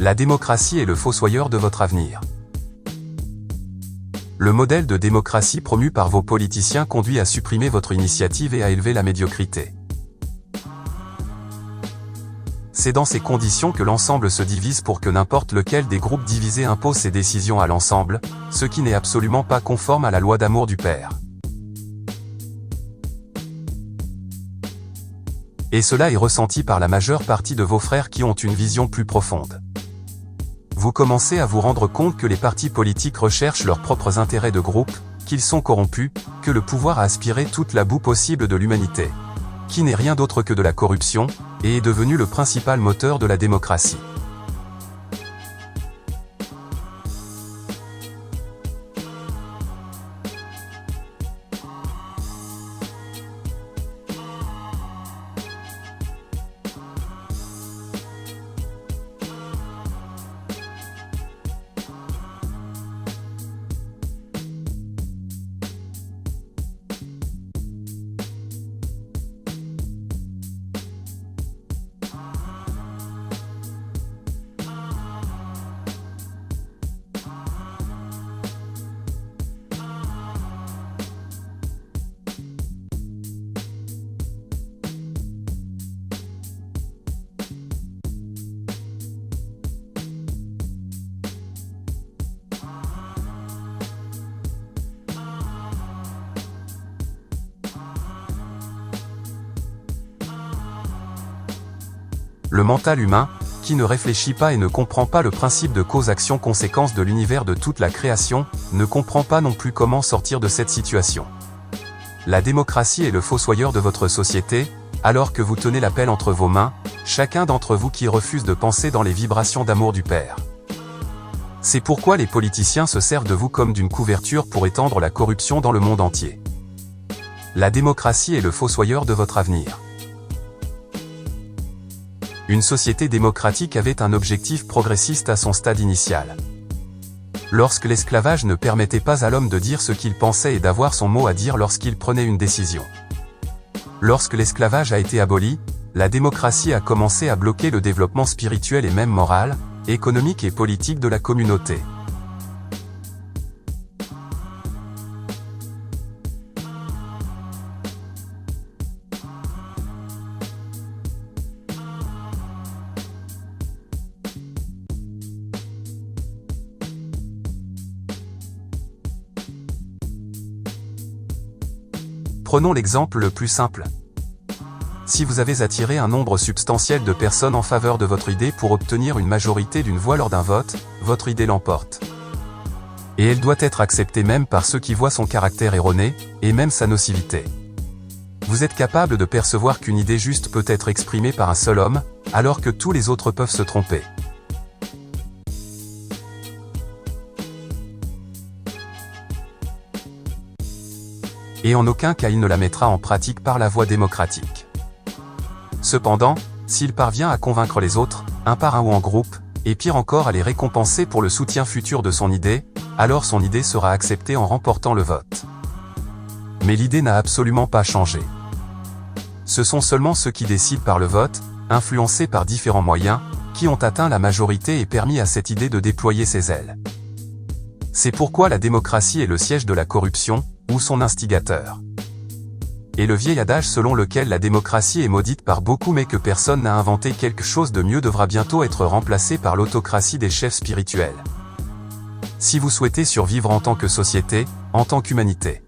La démocratie est le fossoyeur de votre avenir. Le modèle de démocratie promu par vos politiciens conduit à supprimer votre initiative et à élever la médiocrité. C'est dans ces conditions que l'ensemble se divise pour que n'importe lequel des groupes divisés impose ses décisions à l'ensemble, ce qui n'est absolument pas conforme à la loi d'amour du Père. Et cela est ressenti par la majeure partie de vos frères qui ont une vision plus profonde. Vous commencez à vous rendre compte que les partis politiques recherchent leurs propres intérêts de groupe, qu'ils sont corrompus, que le pouvoir a aspiré toute la boue possible de l'humanité, qui n'est rien d'autre que de la corruption, et est devenu le principal moteur de la démocratie. Le mental humain, qui ne réfléchit pas et ne comprend pas le principe de cause-action-conséquence de l'univers de toute la création, ne comprend pas non plus comment sortir de cette situation. La démocratie est le fossoyeur de votre société, alors que vous tenez la pelle entre vos mains, chacun d'entre vous qui refuse de penser dans les vibrations d'amour du Père. C'est pourquoi les politiciens se servent de vous comme d'une couverture pour étendre la corruption dans le monde entier. La démocratie est le fossoyeur de votre avenir. Une société démocratique avait un objectif progressiste à son stade initial. Lorsque l'esclavage ne permettait pas à l'homme de dire ce qu'il pensait et d'avoir son mot à dire lorsqu'il prenait une décision. Lorsque l'esclavage a été aboli, la démocratie a commencé à bloquer le développement spirituel et même moral, économique et politique de la communauté. Prenons l'exemple le plus simple. Si vous avez attiré un nombre substantiel de personnes en faveur de votre idée pour obtenir une majorité d'une voix lors d'un vote, votre idée l'emporte. Et elle doit être acceptée même par ceux qui voient son caractère erroné, et même sa nocivité. Vous êtes capable de percevoir qu'une idée juste peut être exprimée par un seul homme, alors que tous les autres peuvent se tromper. Et en aucun cas il ne la mettra en pratique par la voie démocratique. Cependant, s'il parvient à convaincre les autres, un par un ou en groupe, et pire encore à les récompenser pour le soutien futur de son idée, alors son idée sera acceptée en remportant le vote. Mais l'idée n'a absolument pas changé. Ce sont seulement ceux qui décident par le vote, influencés par différents moyens, qui ont atteint la majorité et permis à cette idée de déployer ses ailes. C'est pourquoi la démocratie est le siège de la corruption, ou son instigateur. Et le vieil adage selon lequel la démocratie est maudite par beaucoup mais que personne n'a inventé quelque chose de mieux devra bientôt être remplacé par l'autocratie des chefs spirituels. Si vous souhaitez survivre en tant que société, en tant qu'humanité.